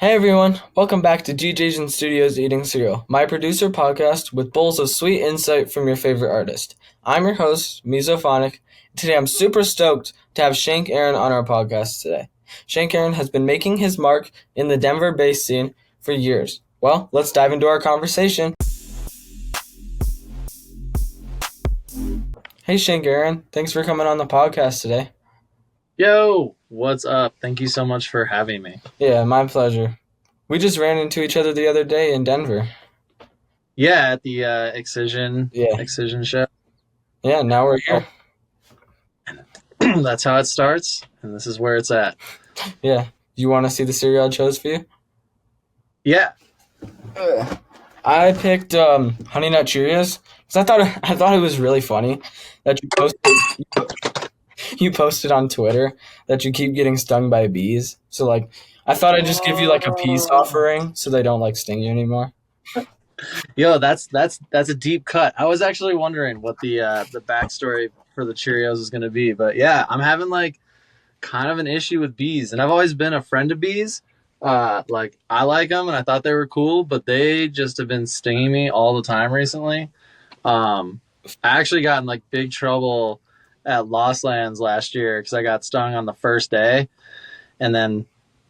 Hey everyone, welcome back to GJ's and Studios Eating Cereal, my producer podcast with bowls of sweet insight from your favorite artist. I'm your host, Mesophonic. Today I'm super stoked to have Shank Aaron on our podcast today. Shank Aaron has been making his mark in the Denver bass scene for years. Well, let's dive into our conversation. Hey Shank Aaron, thanks for coming on the podcast today. Yo, what's up? Thank you so much for having me. Yeah, my pleasure. We just ran into each other the other day in Denver. Yeah, at the Excision show. Yeah, now we're here. That's how it starts, and this is where it's at. Yeah. You want to see the cereal I chose for you? Yeah. I picked Honey Nut Cheerios because I thought it was really funny that you posted on Twitter that you keep getting stung by bees. So I thought I'd just give you a peace offering so they don't sting you anymore. Yo, that's a deep cut. I was actually wondering what the backstory for the Cheerios is going to be, but yeah, I'm having kind of an issue with bees, and I've always been a friend of bees. I like them, and I thought they were cool, but they just have been stinging me all the time recently. I actually got in big trouble at Lost Lands last year because I got stung on the first day, and then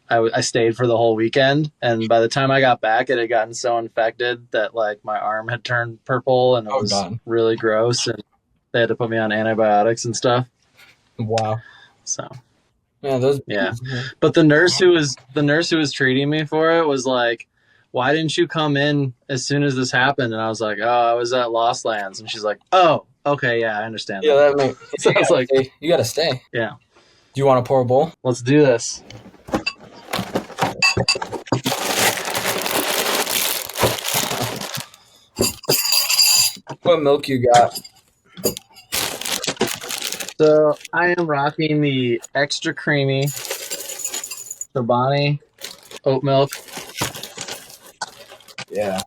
I stayed for the whole weekend. And by the time I got back, it had gotten so infected that my arm had turned purple, and it was really gross. And they had to put me on antibiotics and stuff. Wow. So. Yeah, but the nurse who was treating me for it was like, "Why didn't you come in as soon as this happened?" And I was like, "Oh, I was at Lost Lands." And she's like, "Oh, okay, yeah, I understand." Yeah, that makes so I was like, "You gotta stay." Yeah. Do you want to pour a bowl? Let's do this. What milk you got? So I am rocking the extra creamy Chobani oat milk. Yeah.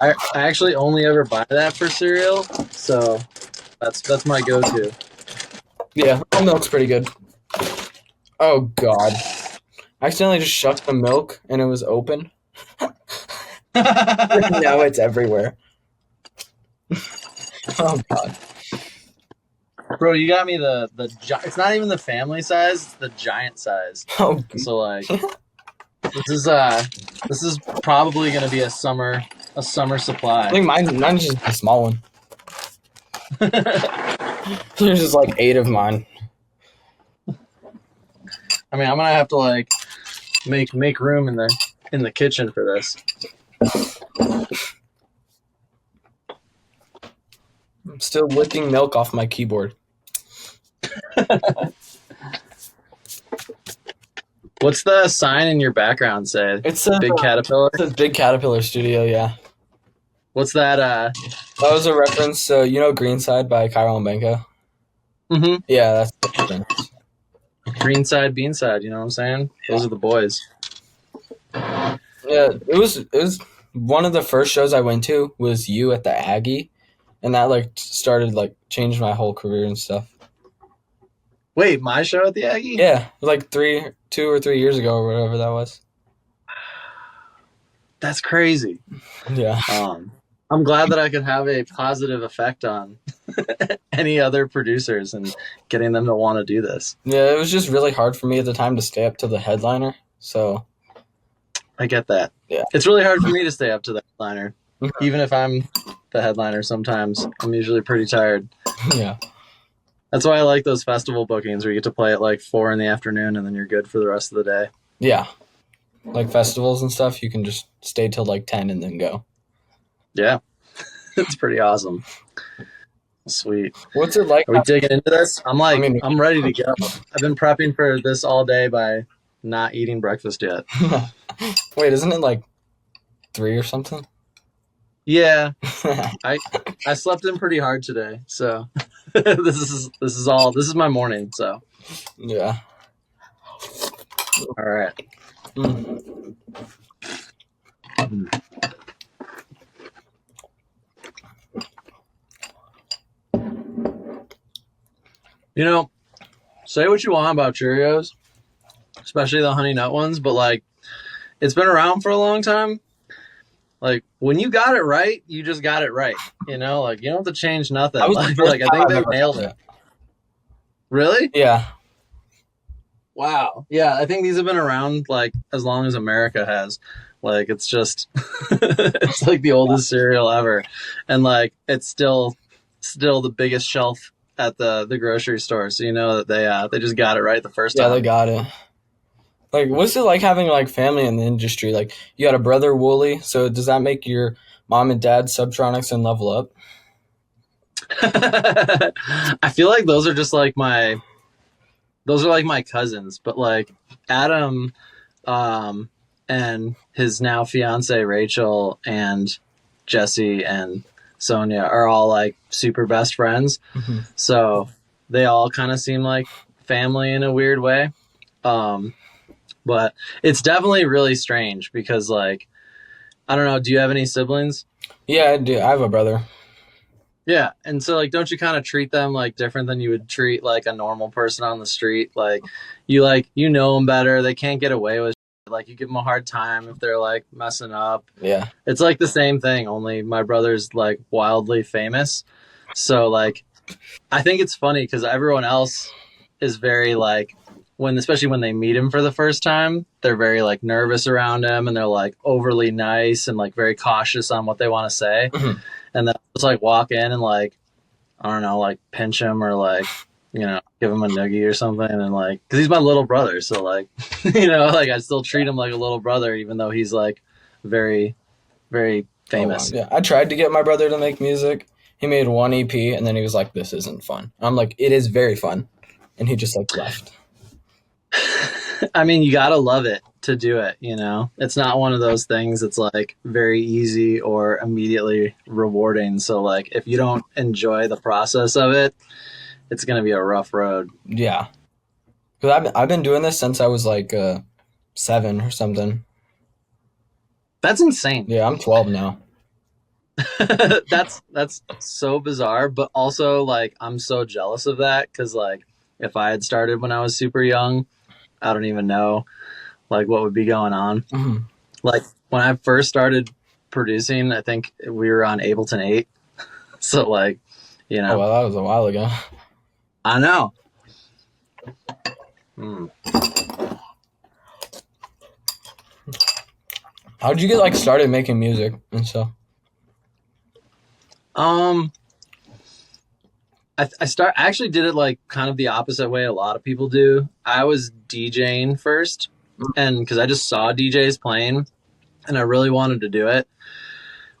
I actually only ever buy that for cereal, so that's my go-to. Yeah, oat milk's pretty good. Oh God. I accidentally just shut the milk and it was open. Now it's everywhere. Oh God. Bro, you got me the it's not even the family size, it's the giant size. Oh. So this is probably gonna be a summer supply. I think mine's just a small one. There's just 8 of mine. I mean, I'm gonna have to make room in the kitchen for this. I'm still licking milk off my keyboard. What's the sign in your background say? It's a big caterpillar. It's a big caterpillar studio, yeah. What's that? That was a reference to Greenside by Cairo and Benko. Mm-hmm. Yeah, that's the reference. Greenside, Beanside. You know what I'm saying? Those are the boys. Yeah, it was one of the first shows I went to was you at the Aggie, and that started changed my whole career and stuff. Wait, my show at the Aggie? Yeah, 2 or 3 years ago or whatever that was. That's crazy. Yeah. I'm glad that I could have a positive effect on any other producers and getting them to want to do this. Yeah, it was just really hard for me at the time to stay up to the headliner, so. I get that. Yeah. It's really hard for me to stay up to the headliner. Even if I'm the headliner sometimes, I'm usually pretty tired. Yeah. That's why I like those festival bookings where you get to play at 4 in the afternoon and then you're good for the rest of the day. Yeah. Festivals and stuff, you can just stay till 10 and then go. Yeah. It's pretty awesome. Sweet. What's it like? Are we digging into this? I'm ready to go. I've been prepping for this all day by not eating breakfast yet. Wait, isn't it 3 or something? Yeah. I slept in pretty hard today, so this is my morning, so. Yeah. All right. Say what you want about Cheerios, especially the honey nut ones, but it's been around for a long time. Like when you got it right, you just got it right. You know, like you don't have to change nothing. That was the first Like I time think I've they ever nailed done it. it. Really? Yeah. Wow. Yeah, I think these have been around like as long as America has. Like it's just it's like the oldest cereal ever. And like it's still the biggest shelf at the grocery store. So you know that they just got it right the first Yeah, they time. got it. Like, what's it like having like family in the industry? Like, you got a brother, Wooly. So does that make your mom and dad Subtronics and Level Up? I feel like those are like my cousins, but like Adam um and his now fiance Rachel and Jesse and Sonia are all like super best friends. Mm-hmm. So they all kind of seem like family in a weird way. Um but it's definitely really strange because like I don't know, do you have any siblings? Yeah, I do. I have a brother. Yeah, and so like don't you kind of treat them like different than you would treat like a normal person on the street? Like you know them better. They can't get away with shit. Like you give them a hard time if they're like messing up. Yeah. It's like the same thing, only my brother's like wildly famous. So like I think it's funny cuz everyone else is very like especially when they meet him for the first time, they're very like nervous around him and they're like overly nice and like very cautious on what they want to say. Mm-hmm. And then just like walk in and like I don't know, like pinch him or like give him a noogie or something, and like because he's my little brother, so like like I still treat him like a little brother even though he's like very very Oh, wow. famous. Yeah, I tried to get my brother to make music. He made one EP, and then he was like, "This isn't fun." I'm like, "It is very fun," and he just like left. I mean, you gotta love it to do it. It's not one of those things that's like very easy or immediately rewarding. So like if you don't enjoy the process of it, it's gonna be a rough road. Yeah, because I've been doing this since I was like 7 or something. That's insane. Yeah, I'm 12 now. That's so bizarre, but also like I'm so jealous of that because like if I had started when I was super young, I don't even know like what would be going on. Mm-hmm. Like when I first started producing, I think we were on Ableton 8. So like, Oh, well, that was a while ago. I know. How did you get like started making music and stuff? I actually did it like kind of the opposite way a lot of people do. I was DJing first, and because I just saw DJs playing, and I really wanted to do it,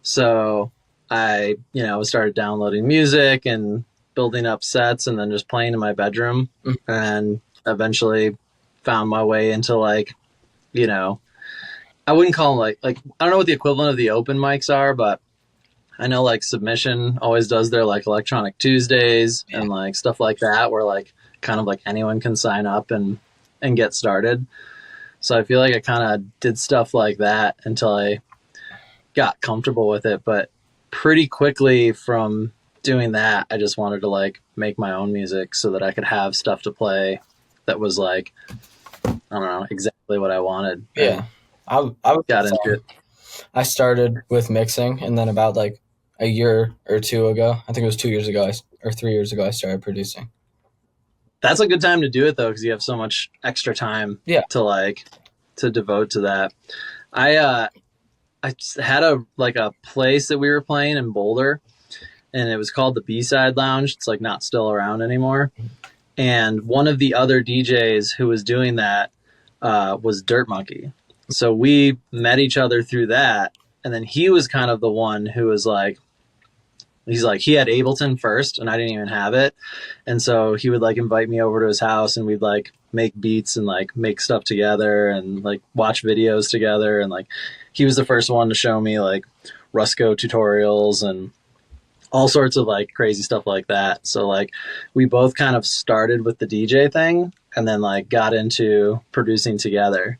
so I started downloading music and building up sets, and then just playing in my bedroom, and eventually found my way into like, I wouldn't call them like I don't know what the equivalent of the open mics are, but I know like Submission always does their like Electronic Tuesdays and like stuff like that where like kind of like anyone can sign up and get started. So I feel like I kind of did stuff like that until I got comfortable with it. But pretty quickly from doing that, I just wanted to like make my own music so that I could have stuff to play that was like, I don't know, exactly what I wanted. Yeah. I got into it. I started with mixing, and then about like a year or two ago, I think it was 2 years ago or 3 years ago, I started producing. That's a good time to do it though, because you have so much extra time to devote to that. I had a place that we were playing in Boulder, and it was called the B-Side Lounge. It's like not still around anymore. And one of the other DJs who was doing that was Dirt Monkey. So we met each other through that, and then he was kind of the one who was like, he had Ableton first, and I didn't even have it, and so he would like invite me over to his house, and we'd like make beats and like make stuff together, and like watch videos together, and like he was the first one to show me like Rusco tutorials and all sorts of like crazy stuff like that. So like we both kind of started with the DJ thing, and then like got into producing together.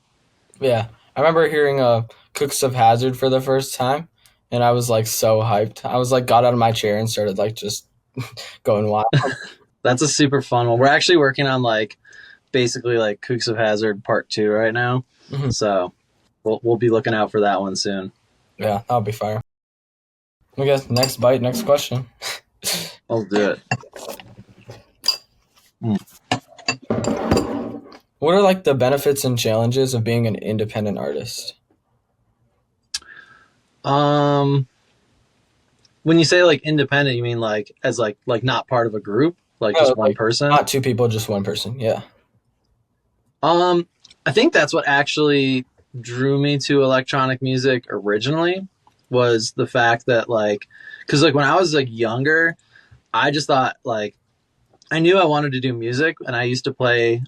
Yeah, I remember hearing Cooks of Hazard for the first time, and I was like so hyped. I was like got out of my chair and started like just going wild. That's a super fun one. We're actually working on like basically like Cooks of Hazard Part 2 right now. Mm-hmm. So we'll be looking out for that one soon. Yeah, that'll be fire. I guess next bite, next question. I'll do it. What are like the benefits and challenges of being an independent artist? When you say like independent, you mean like as like not part of a group, like just one person? Not two people, just one person. Yeah. I think that's what actually drew me to electronic music originally, was the fact that like, because like when I was like younger, I just thought like I knew I wanted to do music, and I used to play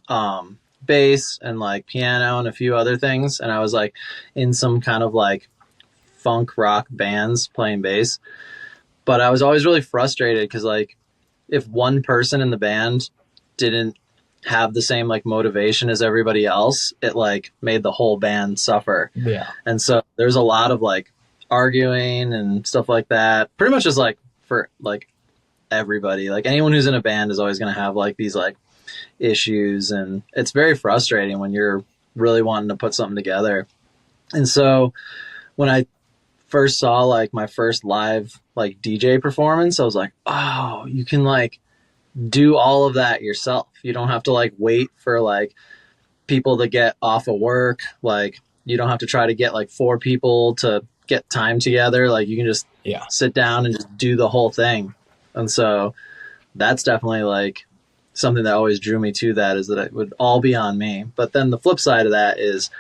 bass and like piano and a few other things, and I was like in some kind of like funk rock bands playing bass. But I was always really frustrated because like if one person in the band didn't have the same like motivation as everybody else, it like made the whole band suffer. Yeah. And so there's a lot of like arguing and stuff like that. Pretty much just like for like everybody, like anyone who's in a band is always going to have like these like issues, and it's very frustrating when you're really wanting to put something together. And so when I first saw like my first live like DJ performance, I was like, oh, you can like do all of that yourself. You don't have to like wait for like people to get off of work. Like you don't have to try to get like 4 people to get time together. Like you can just sit down and just do the whole thing. And so that's definitely like something that always drew me to that, is that it would all be on me. But then the flip side of that is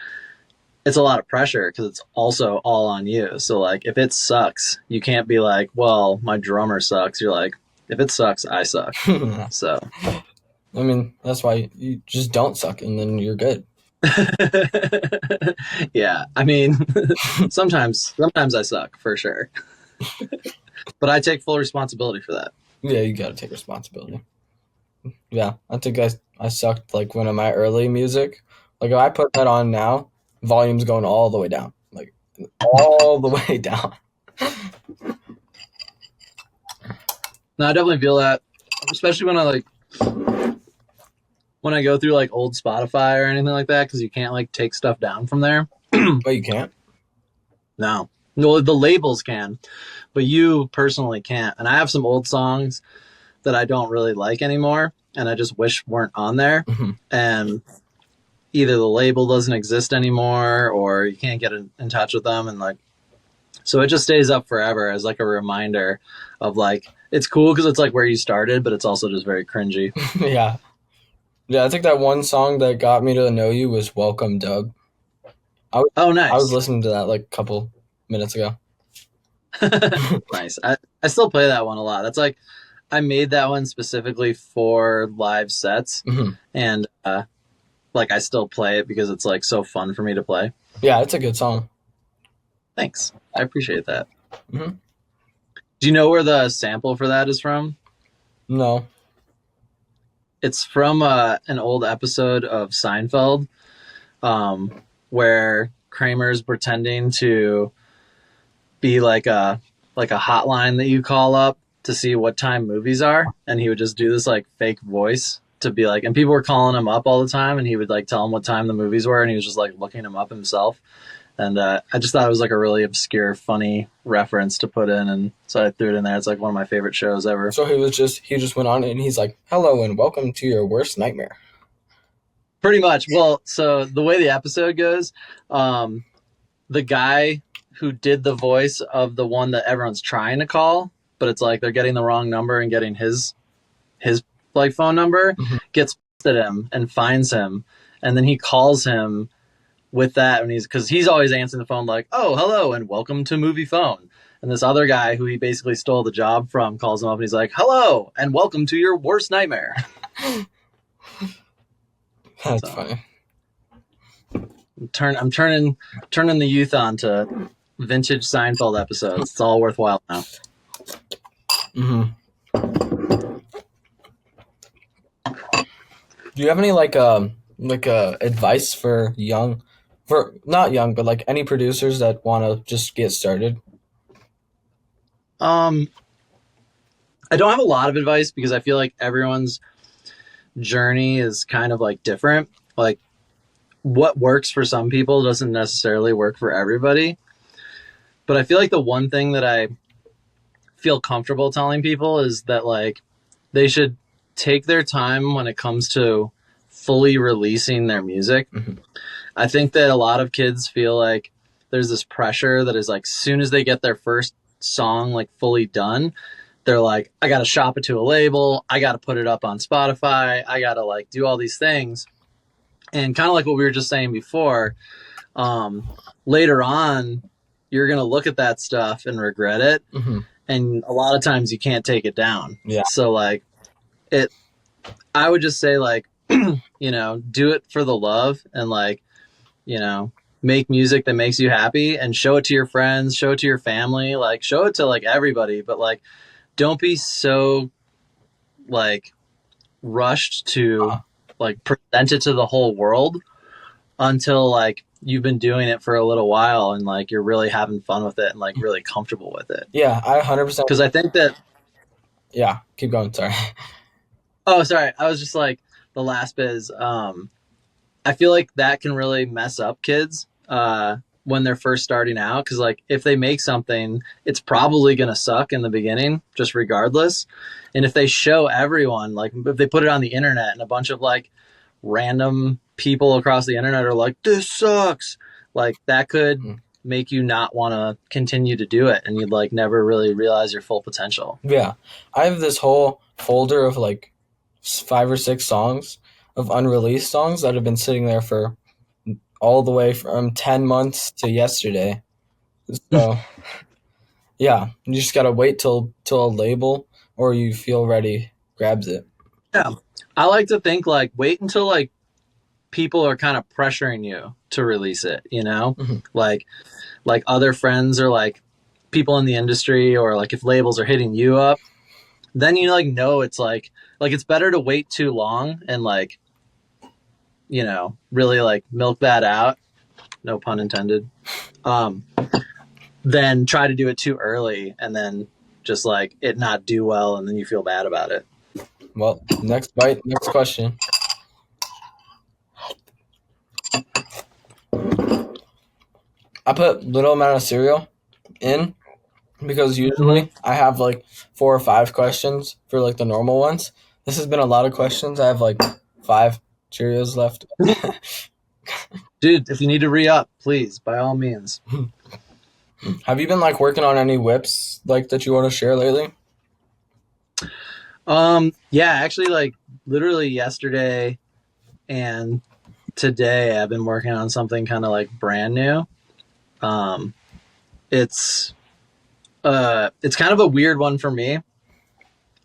it's a lot of pressure because it's also all on you. So like if it sucks, you can't be like, well, my drummer sucks. You're like, if it sucks, I suck. So I mean, that's why you just don't suck, and then you're good. Yeah, I mean, sometimes I suck for sure, but I take full responsibility for that. Yeah, you got to take responsibility. Yeah, I think I sucked like one of my early music. Like if I put that on now, volume's going all the way down, like all the way down. No, I definitely feel that, especially when I go through like old Spotify or anything like that, because you can't like take stuff down from there. But you can't? No, the labels can, but you personally can't. And I have some old songs that I don't really like anymore, and I just wish weren't on there. Mm-hmm. And either the label doesn't exist anymore, or you can't get in touch with them, and like, so it just stays up forever as like a reminder of like, it's cool because it's like where you started, but it's also just very cringy. Yeah. Yeah, I think that one song that got me to know you was Welcome, Doug. Oh, nice. I was listening to that like a couple minutes ago. Nice. I still play that one a lot. That's like, I made that one specifically for live sets. Mm-hmm. And like I still play it because it's like so fun for me to play. Yeah, it's a good song. Thanks. I appreciate that. Mm-hmm. Do you know where the sample for that is from? No. It's from an old episode of Seinfeld, where Kramer's pretending to be like a hotline that you call up to see what time movies are, and he would just do this like fake voice to be like, and people were calling him up all the time, and he would like tell them what time the movies were, and he was just like looking them up himself. And I just thought it was like a really obscure, funny reference to put in, and so I threw it in there. It's like one of my favorite shows ever. So he just went on and he's like, "Hello and welcome to your worst nightmare." Pretty much. Well, so the way the episode goes, the guy who did the voice of the one that everyone's trying to call, but it's like they're getting the wrong number and getting his like phone number, mm-hmm. gets at him and finds him, and then he calls him with that, and because he's always answering the phone like, "Oh, hello and welcome to Movie Phone." And this other guy who he basically stole the job from calls him up and he's like, "Hello and welcome to your worst nightmare." That's funny. I'm turning the youth on to vintage Seinfeld episodes. It's all worthwhile now. Mm-hmm. Do you have any advice for not young, but like any producers that want to just get started? I don't have a lot of advice because I feel like everyone's journey is kind of like different. Like what works for some people doesn't necessarily work for everybody. But I feel like the one thing that I feel comfortable telling people is that like they should take their time when it comes to fully releasing their music. Mm-hmm. I think that a lot of kids feel like there's this pressure that is like, as soon as they get their first song like fully done, they're like, I got to shop it to a label. I got to put it up on Spotify. I got to like do all these things. And kind of like what we were just saying before, later on, you're going to look at that stuff and regret it. Mm-hmm. And a lot of times you can't take it down. Yeah. So like I would just say like, you know, do it for the love and like, you know, make music that makes you happy and show it to your friends, show it to your family, like show it to like everybody, but like, don't be so like rushed to like present it to the whole world until like you've been doing it for a little while and like you're really having fun with it and like really comfortable with it. Yeah, I 100%. Because I think that. Yeah, keep going. Sorry. Oh, sorry. I was just like, the last bit is I feel like that can really mess up kids when they're first starting out. Because like if they make something, it's probably going to suck in the beginning, just regardless. And if they show everyone, like if they put it on the internet and a bunch of like random people across the internet are like, this sucks, like that could make you not want to continue to do it. And you'd like never really realize your full potential. Yeah. I have this whole folder of like 5 or 6 songs of unreleased songs that have been sitting there for all the way from 10 months to yesterday. So yeah, you just gotta wait till a label or you feel ready grabs it. Yeah, I like to think like wait until like people are kind of pressuring you to release it, you know. Mm-hmm. like other friends or like people in the industry, or like if labels are hitting you up, then you like know it's like it's better to wait too long and like, you know, really like milk that out, no pun intended, then try to do it too early and then just like it not do well and then you feel bad about it. Well, next question. I put little amount of cereal in because usually I have like 4 or 5 questions for like the normal ones. This has been a lot of questions. I have like 5 Cheerios left. Dude, if you need to re-up, please, by all means. Have you been like working on any whips like that you want to share lately? Yeah, actually like literally yesterday and today I've been working on something kind of like brand new. It's kind of a weird one for me,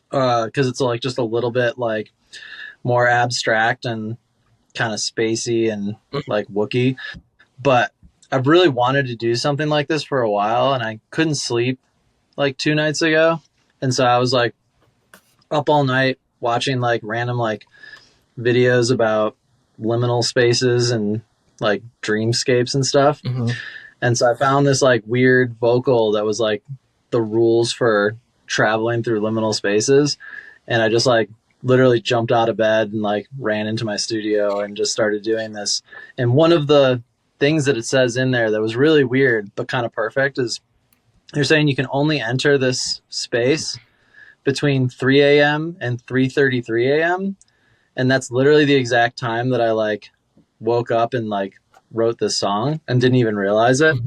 because it's like just a little bit like more abstract and kind of spacey and like Wookiee, but I've really wanted to do something like this for a while and I couldn't sleep like 2 nights ago. And so I was like up all night watching like random like videos about liminal spaces and like dreamscapes and stuff. Mm-hmm. And so I found this like weird vocal that was like the rules for traveling through liminal spaces. And I just like literally jumped out of bed and like ran into my studio and just started doing this. And one of the things that it says in there that was really weird, but kind of perfect, is they're saying you can only enter this space between 3 a.m. and 3:33 a.m. And that's literally the exact time that I like woke up and like wrote this song and didn't even realize it.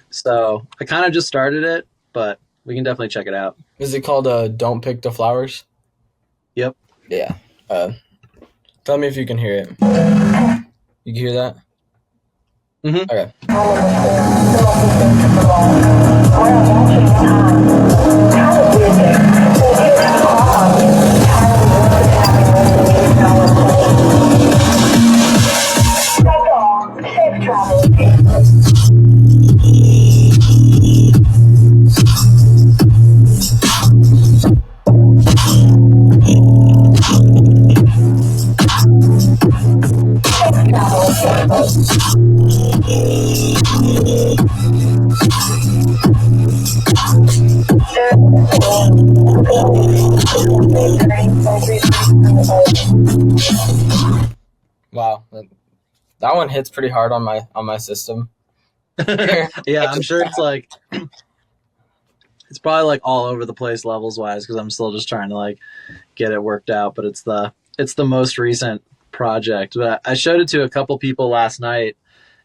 So I kind of just started it, but we can definitely check it out. Is it called Don't Pick the Flowers? Yep. Yeah. Tell me if you can hear it. You can hear that? Mm-hmm. Okay. that one hits pretty hard on my system. Yeah, I'm sure it's like it's probably like all over the place levels wise because I'm still just trying to like get it worked out. But it's the most recent project. But I showed it to a couple people last night,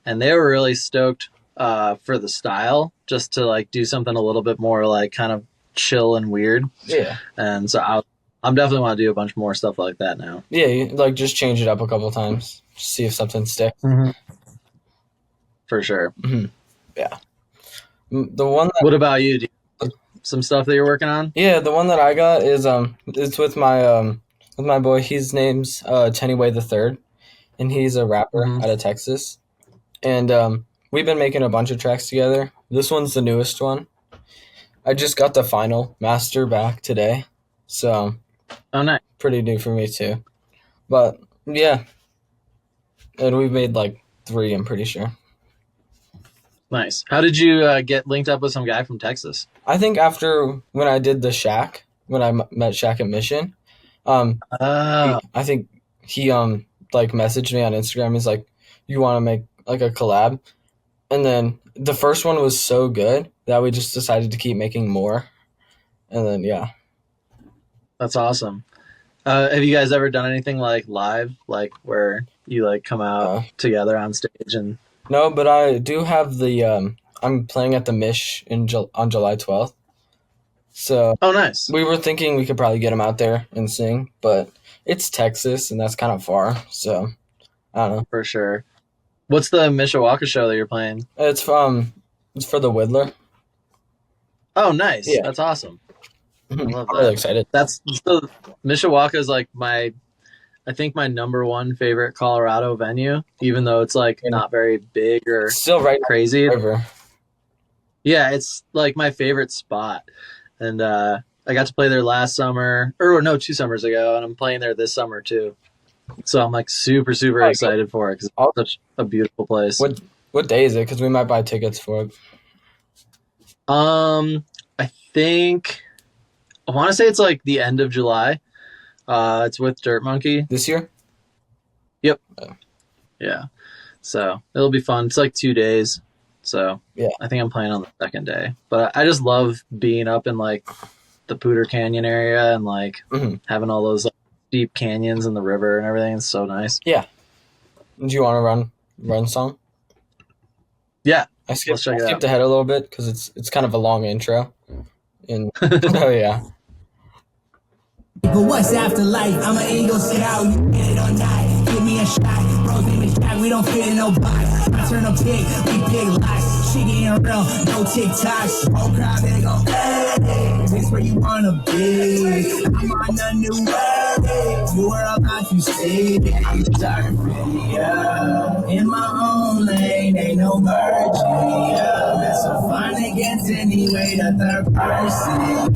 and they were really stoked for the style, just to like do something a little bit more like kind of chill and weird. Yeah. And so I'm definitely want to do a bunch more stuff like that now. Yeah, you, like just change it up a couple times, see if something sticks. For sure. Yeah. The one that, What about you? Do you have some stuff that you're working on? yeah, the one that I got is it's with my boy. His name's Tennyway the Third, and he's a rapper out of Texas. And we've been making a bunch of tracks together. This one's the newest one. I just got the final master back today, so Oh, nice. pretty new for me too. But yeah, and we've made like 3. I'm pretty sure. Nice. How did you get linked up with some guy from Texas? I think after when I did the Shaq, when I met Shaq at Mission, Oh, I think he like messaged me on Instagram. He's like, "You want to make like a collab?" And then the first one was so good that we just decided to keep making more. And then yeah, that's awesome. Have you guys ever done anything like live, like where you like come out together on stage and? No, but I do have the I'm playing at the Mish on July 12th. So Oh, nice. we were thinking we could probably get him out there and sing, but it's Texas and that's kind of far. So I don't know. For sure. What's the Mishawaka show that you're playing? It's for the Whittler. Oh, nice. Yeah. That's awesome. I love I'm that. really excited. That's so Mishawaka is like I think my number one favorite Colorado venue, even though it's like not very big or It's still right crazy. River. Yeah, it's like my favorite spot. And I got to play there last summer, or no, 2 summers ago, and I'm playing there this summer too. So I'm like super, super excited for it because it's such a beautiful place. What day is it? Because we might buy tickets for it. I think I want to say it's like the end of July. It's with Dirt Monkey. This year? Yep. Oh. Yeah. So it'll be fun. It's like 2 days. So yeah, I think I'm playing on the second day. But I just love being up in like the Poudre Canyon area and like having all those like, deep canyons and the river and everything. It's so nice. Yeah. Do you want to run song? Yeah. I skipped ahead a little bit because it's kind of a long intro. And oh yeah. But what's after life? I'm an Eagle Scout. You get it or die. Give me a shot. Bros name is Jack. We don't fit in no box. I turn a pig. We pig lies. Shit getting real. No TikToks. Whole crowd they go, hey, this where you wanna be. I'm on a new way. You were about to see. I'm starting pretty up. In my own lane. Ain't no virgin. Mesophonic gets anyway. The third person.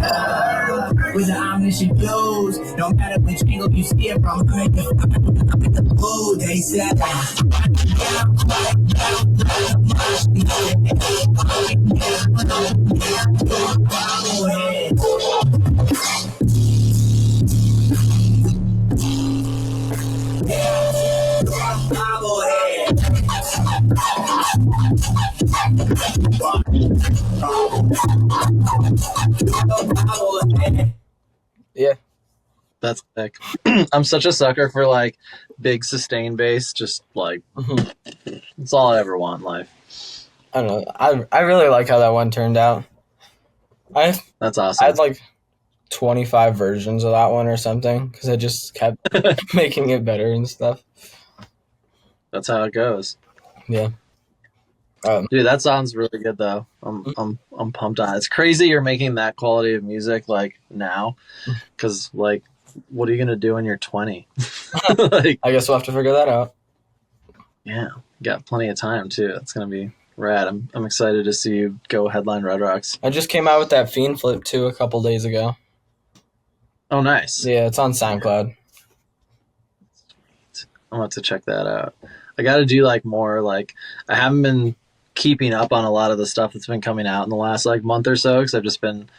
With the omniscient views, no matter which angle you see it from, I'm in the blue, they said. Yeah. That's sick. I'm such a sucker for like big sustained bass. Just like it's all I ever want in life. I don't know. I really like how that one turned out. That's awesome. I had like 25 versions of that one or something because I just kept making it better and stuff. That's how it goes. Yeah. Dude, that sounds really good though. I'm pumped on it. It's crazy you're making that quality of music like now, because like, what are you gonna do when you're 20? Like, I guess we'll have to figure that out. yeah, you got plenty of time too. It's gonna be rad. I'm excited to see you go headline Red Rocks. I just came out with that Fiend Flip too a couple days ago. Oh, nice. Yeah, it's on SoundCloud. I'm about to check that out. I got to do like more like I haven't been keeping up on a lot of the stuff that's been coming out in the last like month or so because I've just been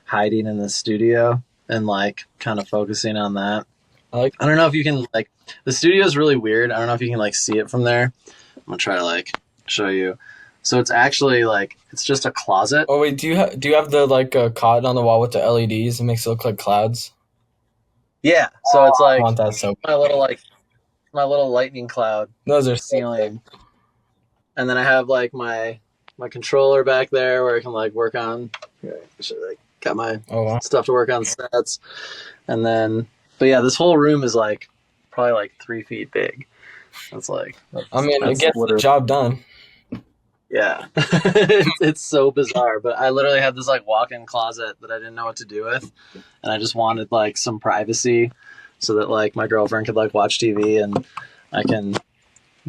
hiding in the studio and like kind of focusing on that. I don't know if you can like the studio is really weird. I don't know if you can like see it from there. I'm gonna try to like show you. So it's actually like it's just a closet. Oh wait, do you have the like cot on the wall with the LEDs? It makes it look like clouds. Yeah. So it's I like want that so. my little lightning cloud Those are so ceiling. And then I have like my controller back there where I can like work on. Like got my stuff to work on sets, and then but yeah, this whole room is like probably like 3 feet big. That's like it gets the job done. Yeah, it's so bizarre, but I literally had this like walk-in closet that I didn't know what to do with, and I just wanted like some privacy, so that like my girlfriend could like watch TV and I can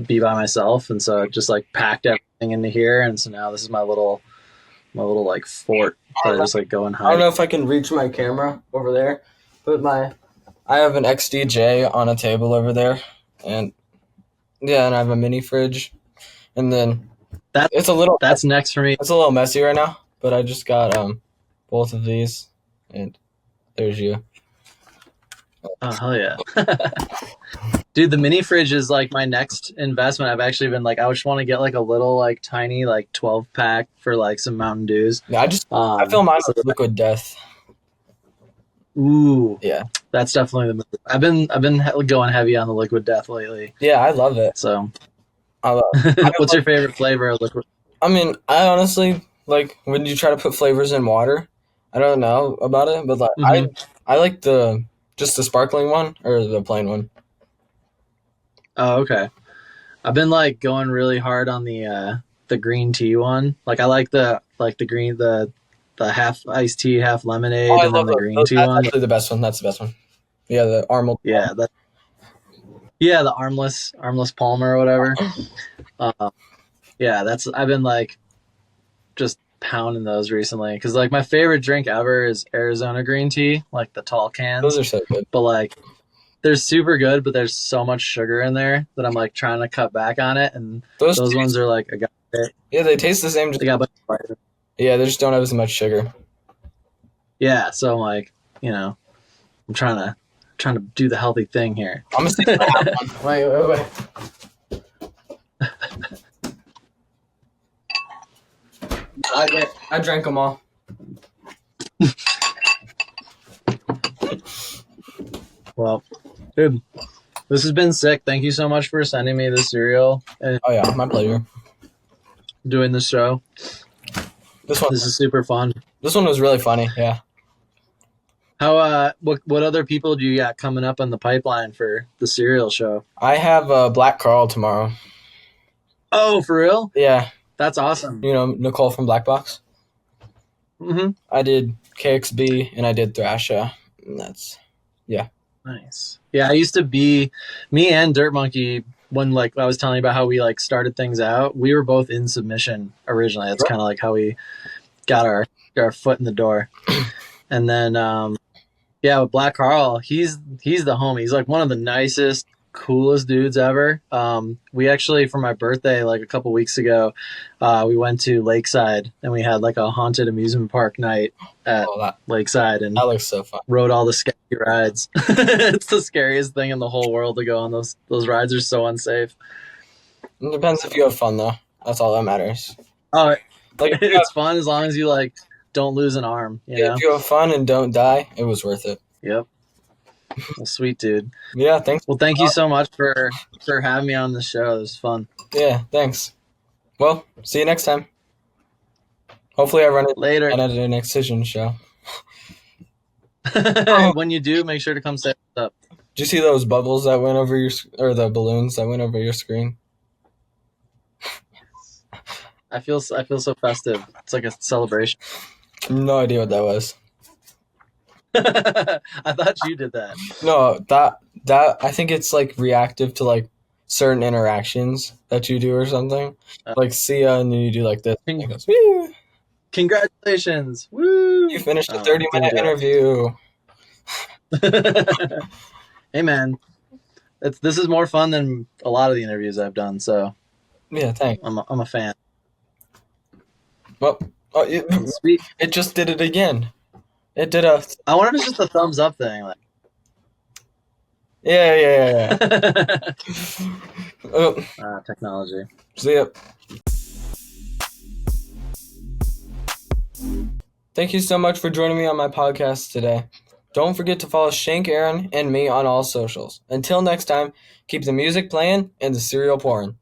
be by myself, and so I just like packed everything into here, and so now this is my little like fort that I just like go and hide. I don't know if I can reach my camera over there, but I have an XDJ on a table over there, and yeah, and I have a mini fridge, and then that's next for me. It's a little messy right now, but I just got both of these, and there's you. Oh hell yeah. Dude, the mini fridge is like my next investment. I've actually been like, I just want to get like a little like tiny like 12 pack for like some Mountain Dews. Yeah, I feel mine with Liquid Death. Ooh, yeah, that's definitely the move. I've been going heavy on the Liquid Death lately. Yeah, I love it. So, what's your favorite flavor of Liquid? I mean, I honestly like when you try to put flavors in water. I don't know about it, but like I like just the sparkling one or the plain one. Oh, okay. I've been like going really hard on the green tea one. Like I like the green the half iced tea, half lemonade, and then the green tea one. That's actually the best one. That's the best one. Yeah, the armless. Yeah, the armless Palmer or whatever. Yeah, I've been like just pounding those recently because like my favorite drink ever is Arizona green tea, like the tall cans. Those are so good. But like they're super good, but there's so much sugar in there that I'm like trying to cut back on it, and those ones are like yeah, they taste the same. Yeah, they just don't have as much sugar. Yeah, so I'm like, I'm trying to do the healthy thing here. I'm gonna see wait. I drank them all. Well, dude, this has been sick. Thank you so much for sending me the cereal. And oh yeah, my pleasure. Doing this show. This is super fun. This one was really funny. Yeah. How what other people do you got coming up on the pipeline for the cereal show? I have Black Carl tomorrow. Oh, for real? Yeah. That's awesome. You know Nicole from Black Box? Mm-hmm. I did KXB and I did Thrasher. And that's nice. Yeah, I used to be me and Dirt Monkey when like I was telling you about how we like started things out. We were both in submission originally. That's kind of like how we got our foot in the door. And then with Black Carl, he's the homie. He's like one of the nicest, coolest dudes ever. We actually, for my birthday, like a couple weeks ago, we went to Lakeside and we had like a haunted amusement park night at Lakeside, and that looks so fun. Rode all the scary rides. It's the scariest thing in the whole world to go on. Those rides are so unsafe. It depends if you have fun though. That's all that matters. Oh, like it's fun as long as you like don't lose an arm. You know? If you have fun and don't die, it was worth it. Yep. Well, sweet dude. Yeah, thanks. Well, thank you so much for having me on the show. It was fun. Yeah, thanks. Well, see you next time. Hopefully I run it later and at an Excision show. When you do, make sure to come set up. Did you see those bubbles that went over or the balloons that went over your screen? I feel so festive. It's like a celebration. No idea what that was. I thought you did that. No, that I think it's like reactive to like certain interactions that you do or something. Like see ya, and then you do like this. And it goes, woo! Congratulations! Woo! You finished a 30-minute interview. Hey man, this is more fun than a lot of the interviews I've done. So yeah, thanks. I'm a fan. Well, sweet. It just did it again. It did I wonder if it's just a thumbs up thing. Like, Yeah. Oh, Technology. see ya. Thank you so much for joining me on my podcast today. Don't forget to follow Shank Aaron and me on all socials. Until next time, keep the music playing and the cereal pouring.